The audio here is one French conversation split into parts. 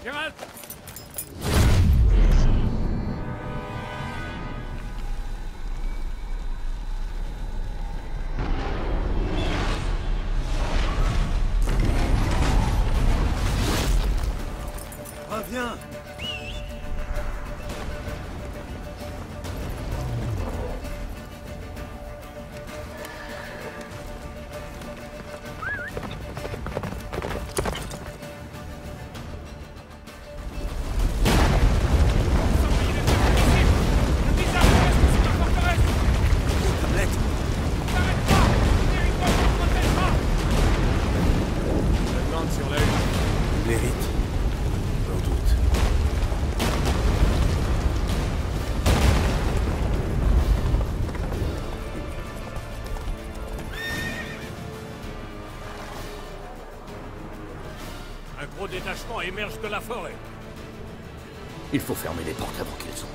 Gérald! Reviens! Un gros détachement émerge de la forêt. Il faut fermer les portes avant qu'ils entrent.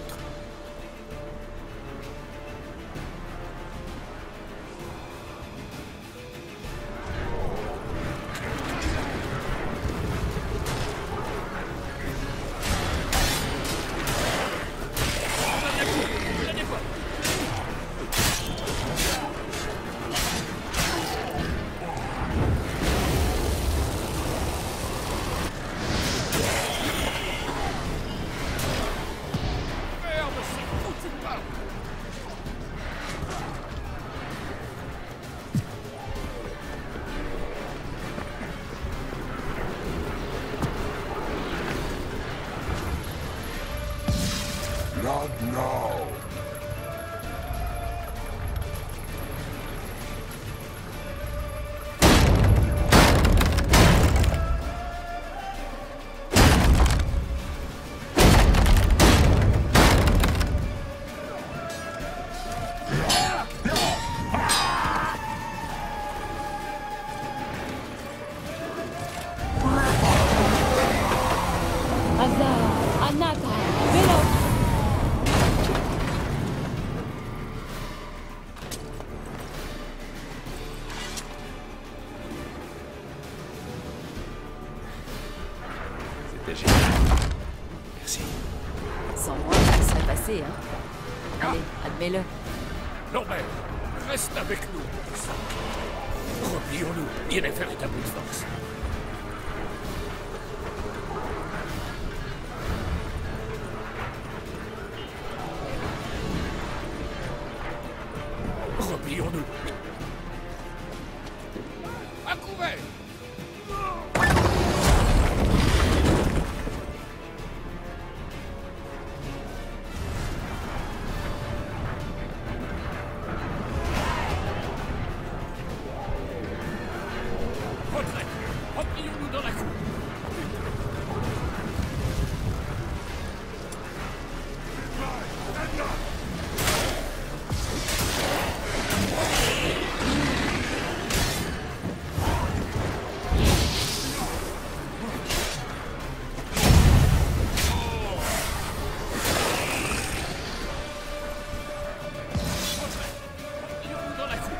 Not now! C'était génial. Merci. Sans moi, ça serait passé, hein. Allez, admets-le. Norbert, reste avec nous. Replions-nous. Yennefer est à bout de force. Replions-nous. À couvert! Retraite! Replions-nous dans la cour! Replions-nous dans la cour!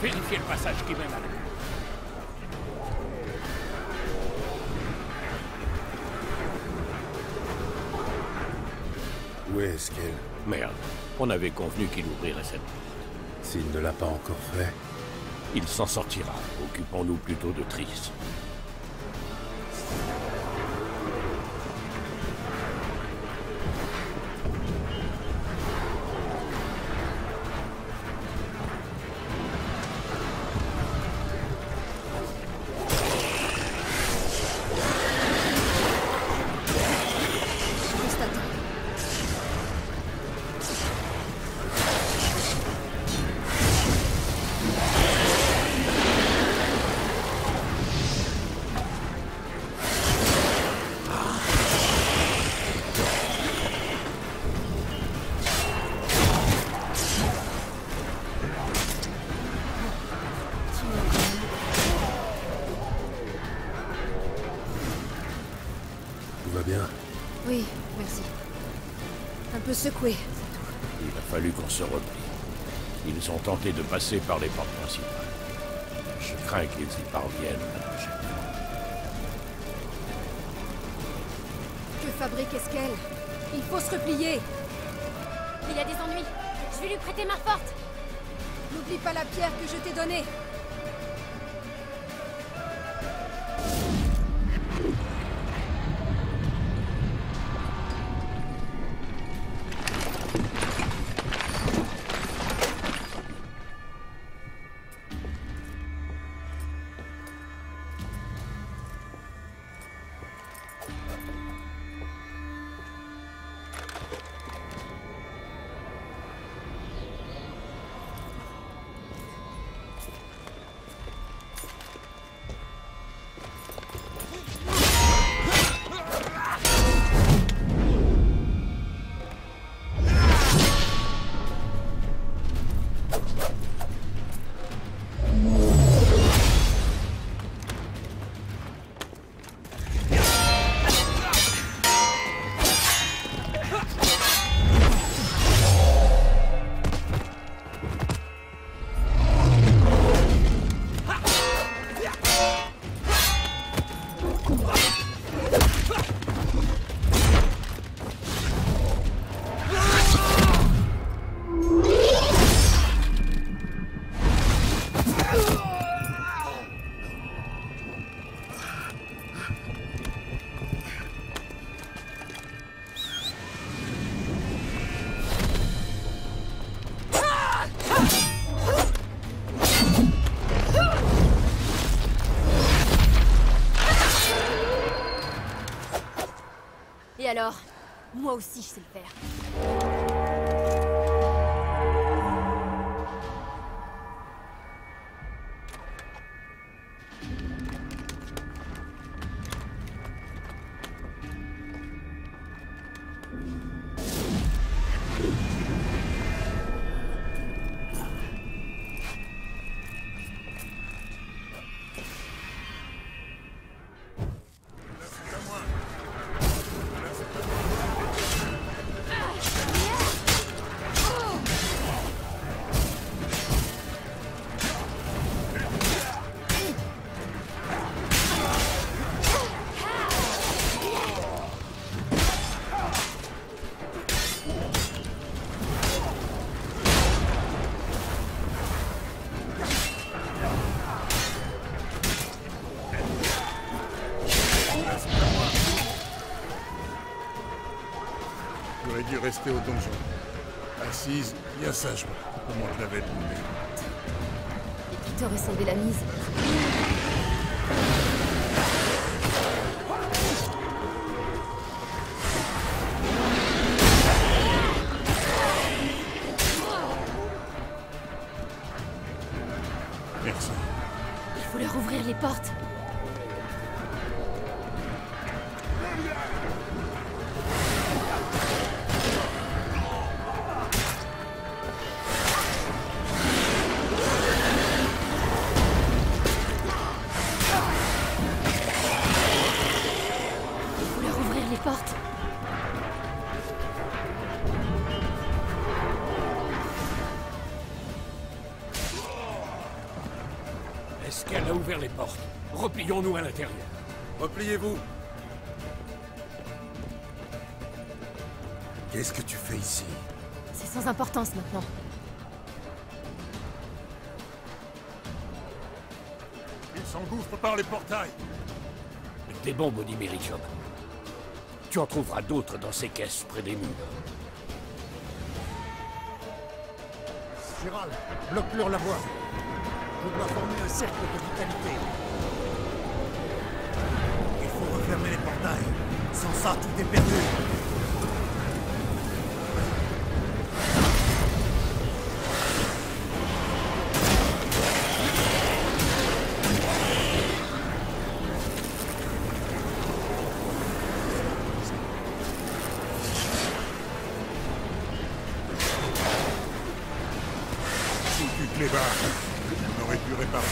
Vérifiez le passage qui mène à la... Où est-ce qu'elle? Merde, on avait convenu qu'il ouvrirait cette porte. S'il ne l'a pas encore fait. Il s'en sortira. Occupons-nous plutôt de Triss. Juste attends. va bien? Oui, merci. Un peu secoué. Il a fallu qu'on se replie. Ils ont tenté de passer par les portes principales. Je crains qu'ils y parviennent la prochaine fois. Que fabrique Eskel? Il faut se replier. Il y a des ennuis. Je vais lui prêter main forte. N'oublie pas la pierre que je t'ai donnée. Et alors? Moi aussi, je sais le faire. J'aurais dû rester au donjon. Assise, bien sagement, comme on te l'avait demandé. Et qui t'aurait sauvé la mise? Merci. Il faut leur ouvrir les portes. Porte. Est-ce qu'elle a ouvert les portes? Replions-nous à l'intérieur. Repliez-vous. Qu'est-ce que tu fais ici? C'est sans importance maintenant. Il s'engouffre par les portails. Des bombes au diméridium. Tu en trouveras d'autres dans ces caisses près des murs. Chiral, bloque-leur la voie. Je dois former un cercle de vitalité. Il faut refermer les portails. Sans ça, tout est perdu. Les barres. On aurait pu réparer.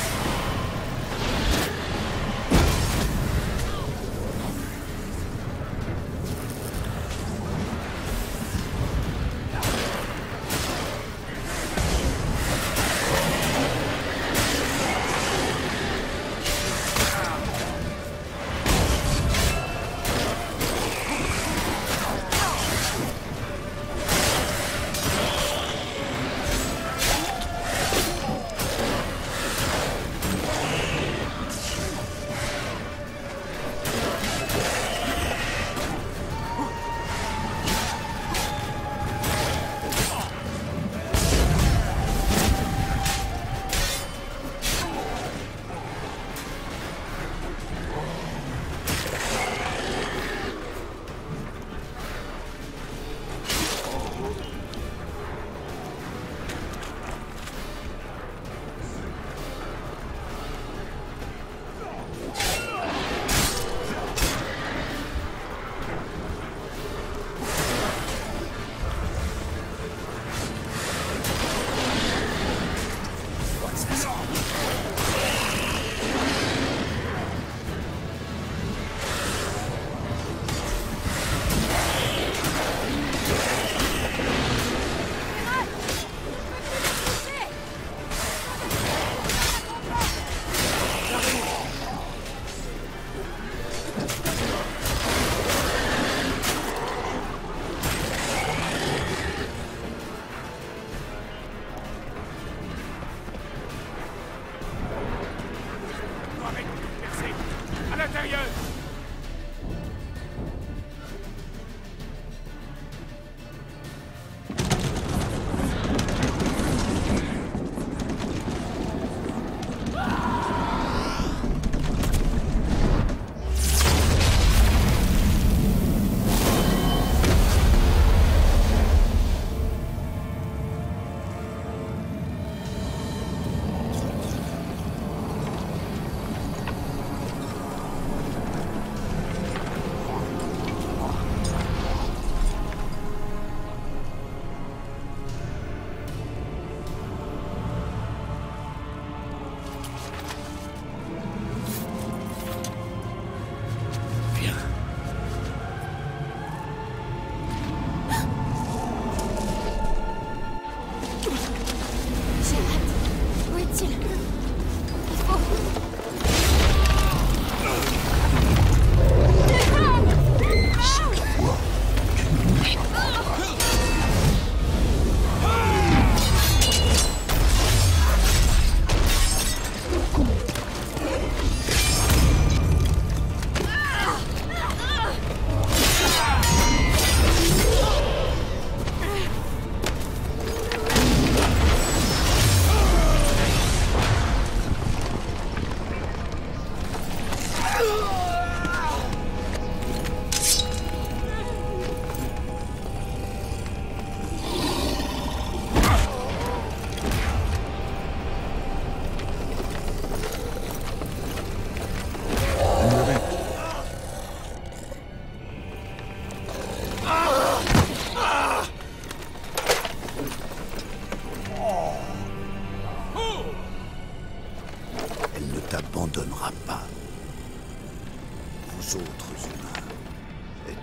aux autres humains.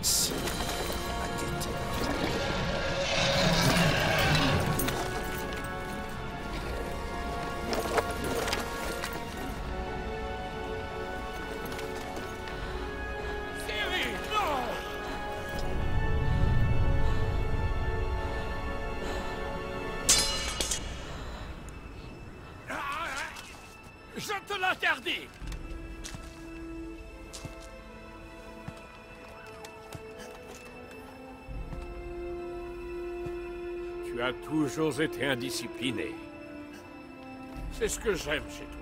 Ezio a guetté. Ciri, non! Je te l'interdis! Tu as toujours été indiscipliné. C'est ce que j'aime chez toi.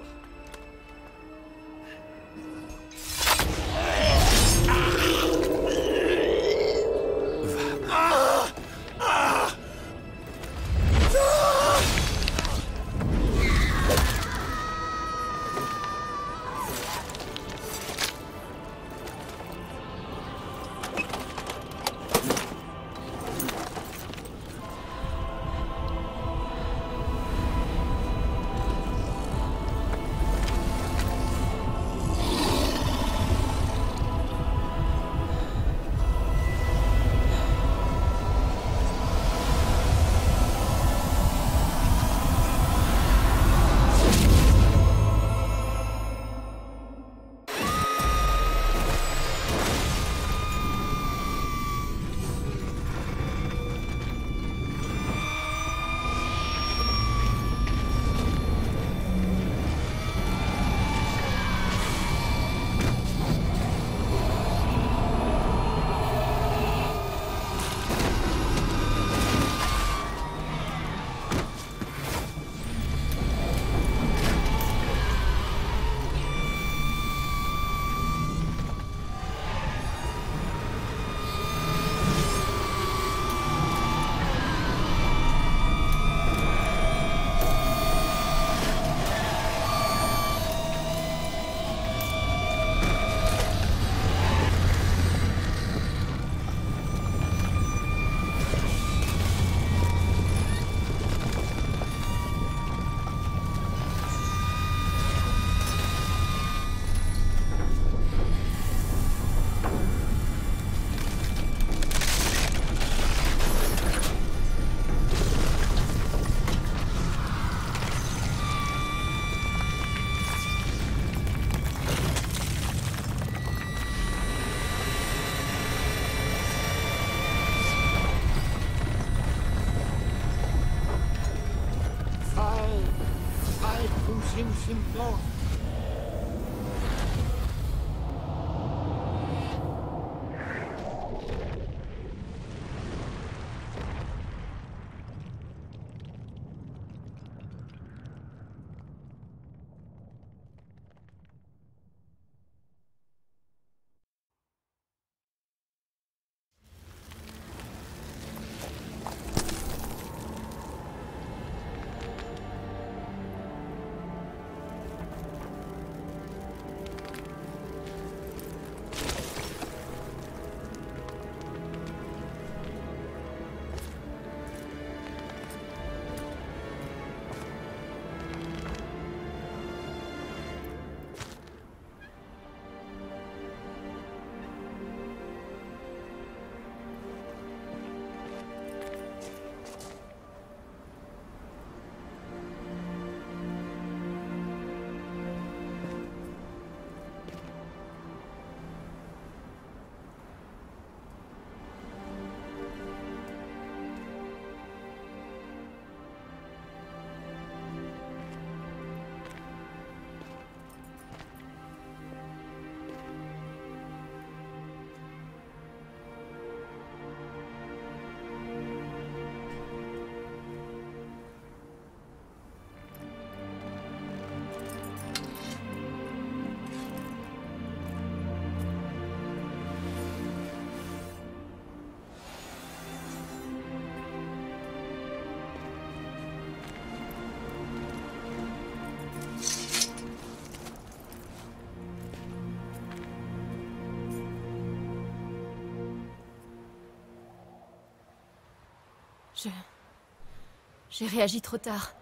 J'ai réagi trop tard.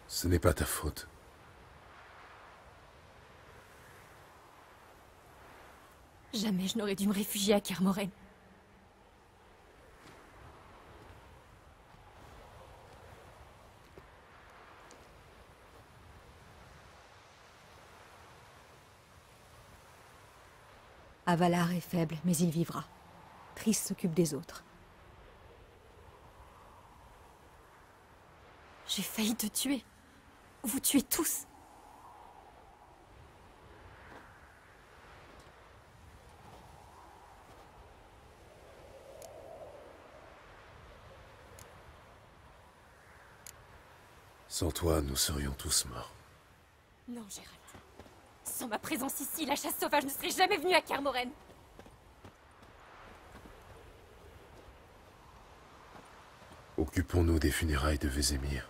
Ce n'est pas ta faute. Jamais je n'aurais dû me réfugier à Kermoren. Avalar est faible, mais il vivra. Triss s'occupe des autres. J'ai failli te tuer. Vous tuez tous. Sans toi, nous serions tous morts. Non, Gérald. Sans ma présence ici, la chasse sauvage ne serait jamais venue à Kermoren. Occupons-nous des funérailles de Vézémir.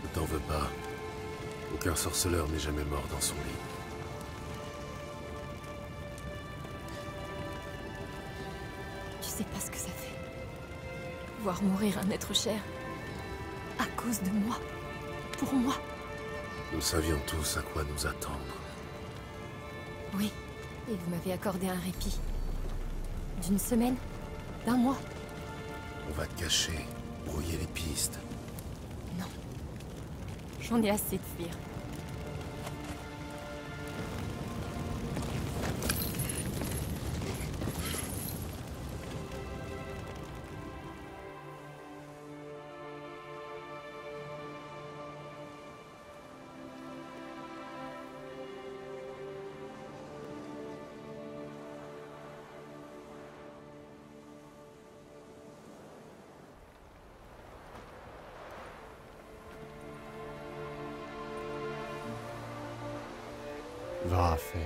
Ne t'en veux pas. Aucun sorceleur n'est jamais mort dans son lit. Tu sais pas ce que ça fait. Voir mourir un être cher. À cause de moi. Pour moi. Nous savions tous à quoi nous attendre. Oui. Et vous m'avez accordé un répit. D'une semaine. D'un mois. On va te cacher, brouiller les pistes. Non. J'en ai assez de fuir. Va, Faye.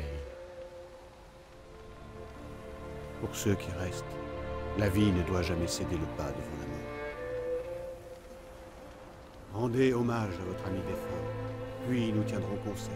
Pour ceux qui restent, la vie ne doit jamais céder le pas devant la mort. Rendez hommage à votre ami défunt, puis nous tiendrons conseil.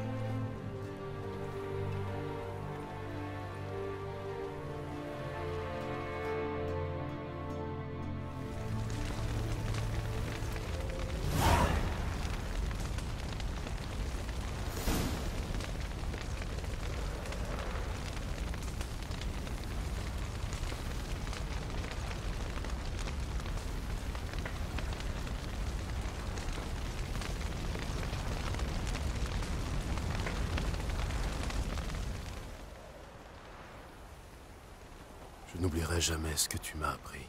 Je n'oublierai jamais ce que tu m'as appris.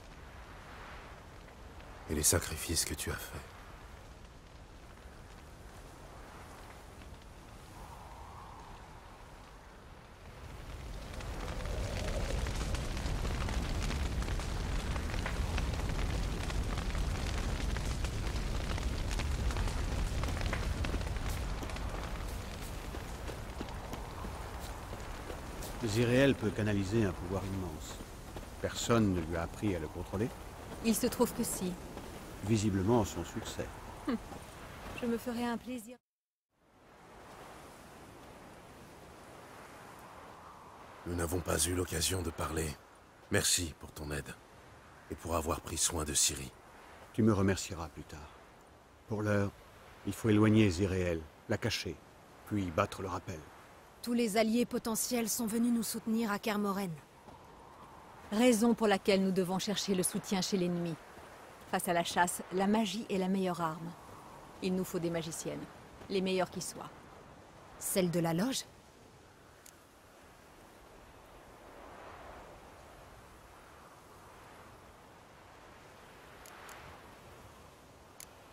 Et les sacrifices que tu as faits. Ziréel peut canaliser un pouvoir immense. Personne ne lui a appris à le contrôler. Il se trouve que si. Visiblement, son succès. Je me ferais un plaisir. Nous n'avons pas eu l'occasion de parler. Merci pour ton aide. Et pour avoir pris soin de Ciri. Tu me remercieras plus tard. Pour l'heure, il faut éloigner Ziréel, la cacher, puis battre le rappel. Tous les alliés potentiels sont venus nous soutenir à Kermoren. Raison pour laquelle nous devons chercher le soutien chez l'ennemi. Face à la chasse, la magie est la meilleure arme. Il nous faut des magiciennes, les meilleures qui soient. Celle de la loge?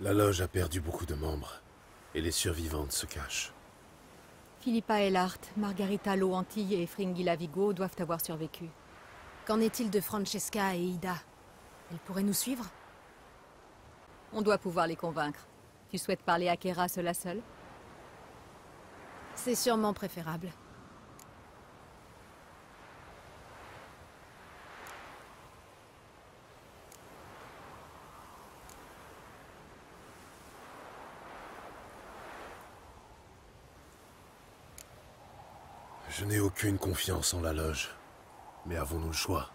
La loge a perdu beaucoup de membres. Et les survivantes se cachent. Philippa Elhart, Margarita Loanti et Fringilla Vigo doivent avoir survécu. Qu'en est-il de Francesca et Ida? Elles pourraient nous suivre? On doit pouvoir les convaincre. Tu souhaites parler à Kera seule? C'est sûrement préférable. Je n'ai aucune confiance en la loge. Mais avons-nous le choix?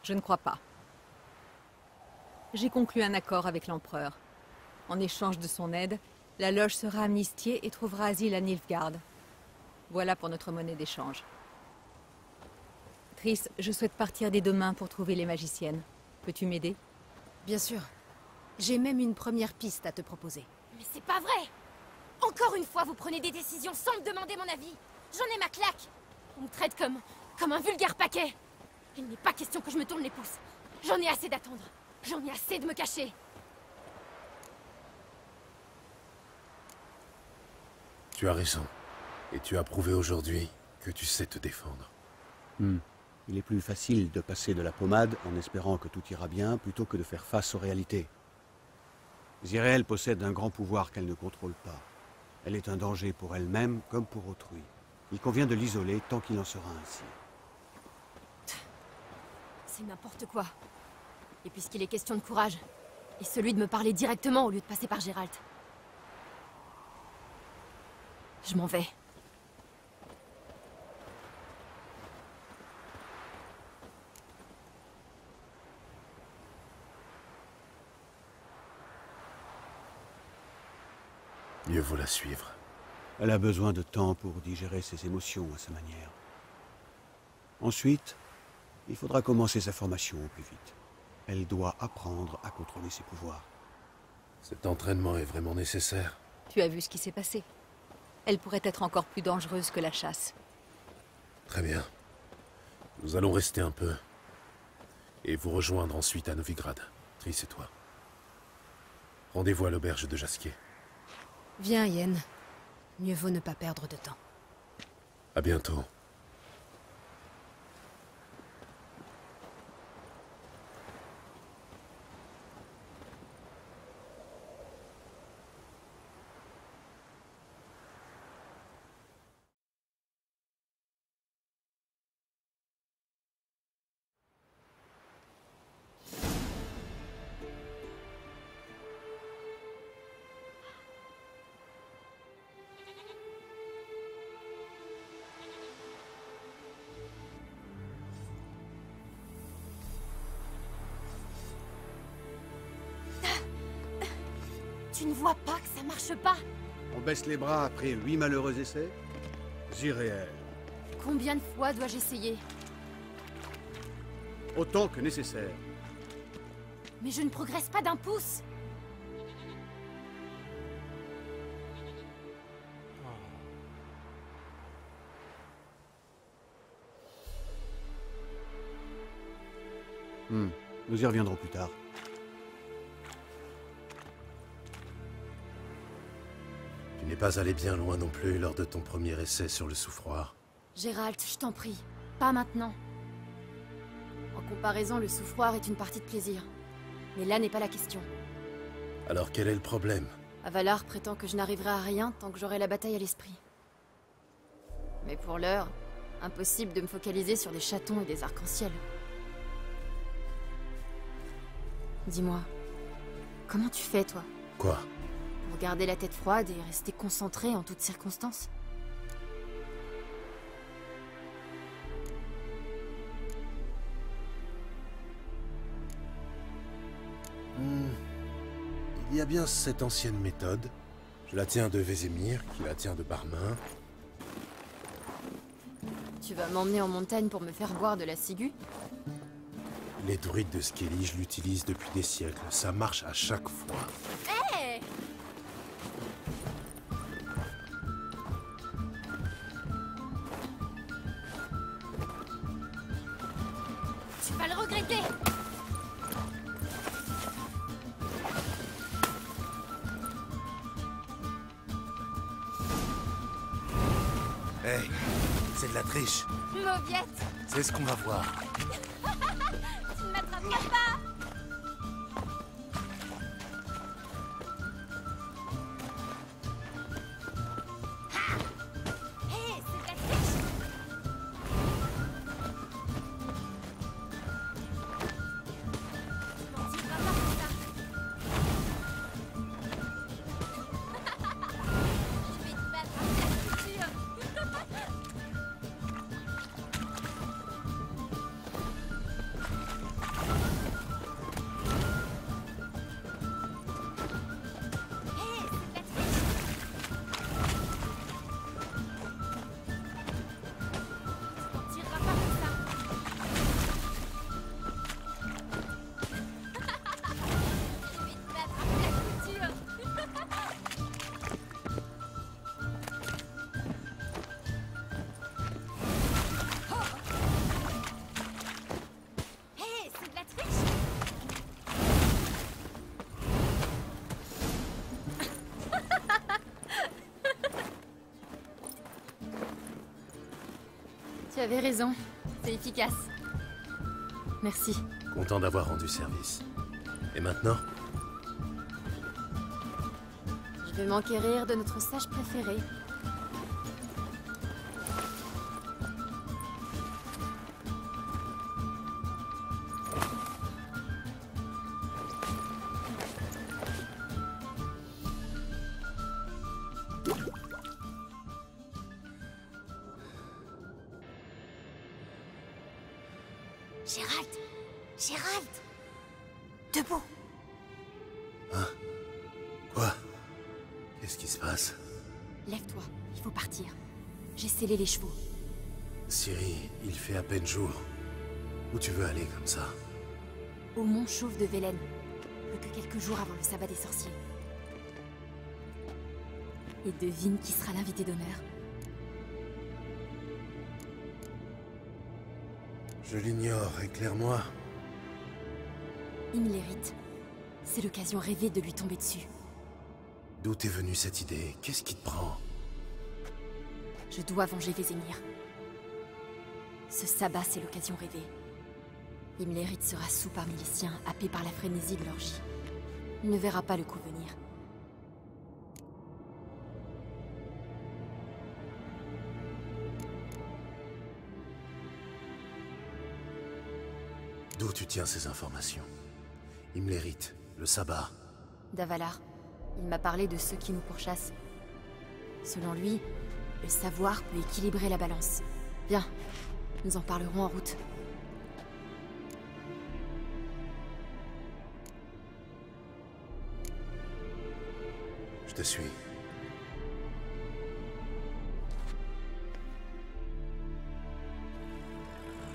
Je ne crois pas. J'ai conclu un accord avec l'empereur. En échange de son aide, la loge sera amnistiée et trouvera asile à Nilfgaard. Voilà pour notre monnaie d'échange. Triss, je souhaite partir dès demain pour trouver les magiciennes. Peux-tu m'aider? Bien sûr. J'ai même une première piste à te proposer. Mais c'est pas vrai! Encore une fois, vous prenez des décisions sans me demander mon avis. J'en ai ma claque. On me traite comme un vulgaire paquet. Il n'est pas question que je me tourne les pouces. J'en ai assez d'attendre. J'en ai assez de me cacher. Tu as raison. Et tu as prouvé aujourd'hui que tu sais te défendre. Il est plus facile de passer de la pommade en espérant que tout ira bien plutôt que de faire face aux réalités. Ziréel possède un grand pouvoir qu'elle ne contrôle pas. Elle est un danger pour elle-même comme pour autrui. Il convient de l'isoler tant qu'il en sera ainsi. C'est n'importe quoi. Et puisqu'il est question de courage, et celui de me parler directement au lieu de passer par Geralt. Je m'en vais. Mieux vaut la suivre. Elle a besoin de temps pour digérer ses émotions à sa manière. Ensuite, il faudra commencer sa formation au plus vite. Elle doit apprendre à contrôler ses pouvoirs. Cet entraînement est vraiment nécessaire. Tu as vu ce qui s'est passé. Elle pourrait être encore plus dangereuse que la chasse. Très bien. Nous allons rester un peu. Et vous rejoindre ensuite à Novigrad. Triss et toi. Rendez-vous à l'auberge de Jaskier. Viens, Yen. Mieux vaut ne pas perdre de temps. À bientôt. Tu ne vois pas que ça marche pas? On baisse les bras après 8 malheureux essais? Ziréel. Combien de fois dois-je essayer? Autant que nécessaire. Mais je ne progresse pas d'un pouce. Nous y reviendrons plus tard. Tu n'es pas allé bien loin non plus lors de ton premier essai sur le souffroir. Gérald, je t'en prie. Pas maintenant. En comparaison, le souffroir est une partie de plaisir. Mais là n'est pas la question. Alors quel est le problème? Avalar prétend que je n'arriverai à rien tant que j'aurai la bataille à l'esprit. Mais pour l'heure, impossible de me focaliser sur des chatons et des arcs-en-ciel. Dis-moi, comment tu fais, toi? Quoi? Pour garder la tête froide et rester concentré en toutes circonstances? Il y a bien cette ancienne méthode. Je la tiens de Vézémir, qui la tient de Barmin. Tu vas m'emmener en montagne pour me faire boire de la ciguë? Les druides de Skellige l'utilisent depuis des siècles. Ça marche à chaque fois. Hé! Tu vas le regretter! Hey, c'est de la triche. Mauviette! C'est ce qu'on va voir. Tu ne m'attraperas pas! Hé, c'est de la triche! Tu n'en tireras pas comme ça! Je vais te battre à la couture! Tu avais raison, c'est efficace. Merci. Content d'avoir rendu service. Et maintenant? Je vais m'enquérir de notre sage préféré. Gérald! Gérald! Debout! Hein? Quoi? Qu'est-ce qui se passe? Lève-toi, il faut partir. J'ai scellé les chevaux. Ciri, il fait à peine jour. Où tu veux aller comme ça? Au mont Chauve de Velen. Plus que quelques jours avant le sabbat des sorciers. Et devine qui sera l'invité d'honneur. Je l'ignore, éclaire-moi. Imlerith. C'est l'occasion rêvée de lui tomber dessus. D'où t'es venue cette idée? Qu'est-ce qui te prend? Je dois venger Vézémir. Ce sabbat, c'est l'occasion rêvée. Imlerith sera sous parmi les siens, happé par la frénésie de l'orgie. Il ne verra pas le coup venir. D'où tu tiens ces informations? Imlerith, le sabbat. D'Avalar. Il m'a parlé de ceux qui nous pourchassent. Selon lui, le savoir peut équilibrer la balance. Viens, nous en parlerons en route. Je te suis.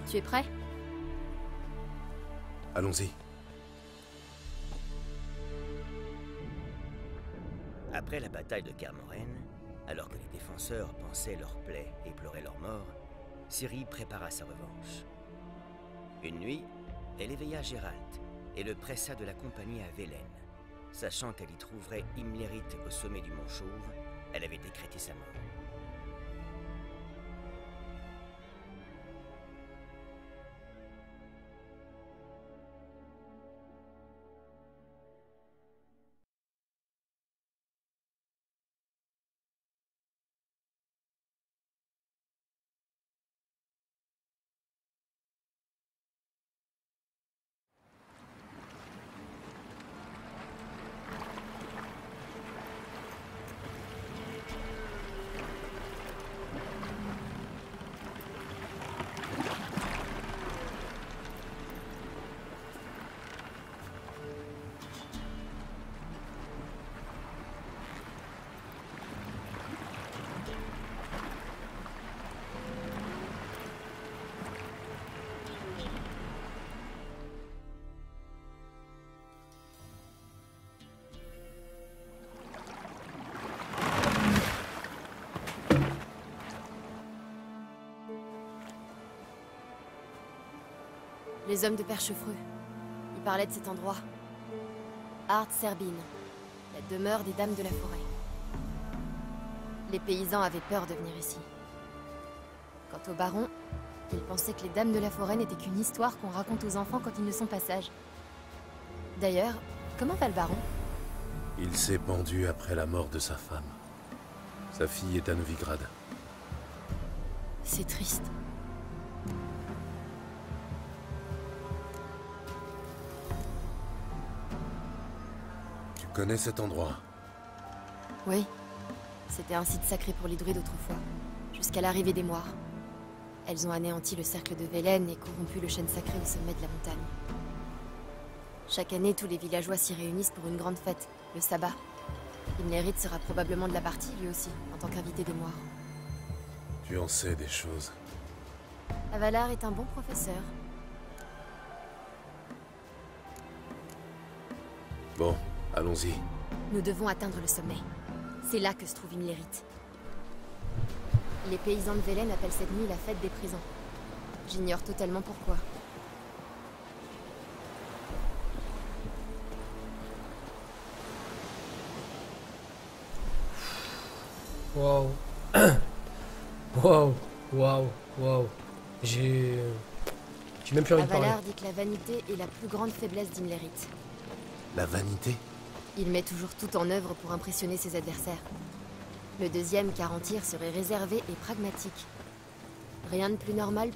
Tu es prêt? Allons-y. Après la bataille de Kermoren, alors que les défenseurs pansaient leurs plaies et pleuraient leur mort, Ciri prépara sa revanche. Une nuit, Elle éveilla Gérald et le pressa de l'accompagner à Velen. Sachant qu'elle y trouverait Imlerith au sommet du mont Chauve, elle avait décrété sa mort. Les hommes de Perchefreux. Ils parlaient de cet endroit. Art Serbine, la demeure des dames de la forêt. Les paysans avaient peur de venir ici. Quant au baron, il pensait que les dames de la forêt n'étaient qu'une histoire qu'on raconte aux enfants quand ils ne sont pas sages. D'ailleurs, comment va le baron? Il s'est pendu après la mort de sa femme. Sa fille est à Novigrad. C'est triste. Tu connais cet endroit? Oui. C'était un site sacré pour les druides autrefois, jusqu'à l'arrivée des moires. Elles ont anéanti le cercle de Velen et corrompu le chêne sacré au sommet de la montagne. Chaque année, tous les villageois s'y réunissent pour une grande fête, le sabbat. Imlerith sera probablement de la partie, lui aussi, en tant qu'invité des moires. Tu en sais des choses. Avalar est un bon professeur. Bon, allons-y. Nous devons atteindre le sommet. C'est là que se trouve Imlerith. Les paysans de Velen appellent cette nuit la fête des prisons. J'ignore totalement pourquoi. Waouh. Waouh. Waouh. Waouh. J'ai même plus envie de parler. Avalar dit que la vanité est la plus grande faiblesse d'Imlerith. La vanité? Il met toujours tout en œuvre pour impressionner ses adversaires. Le deuxième, Carentir, serait réservé et pragmatique. Rien de plus normal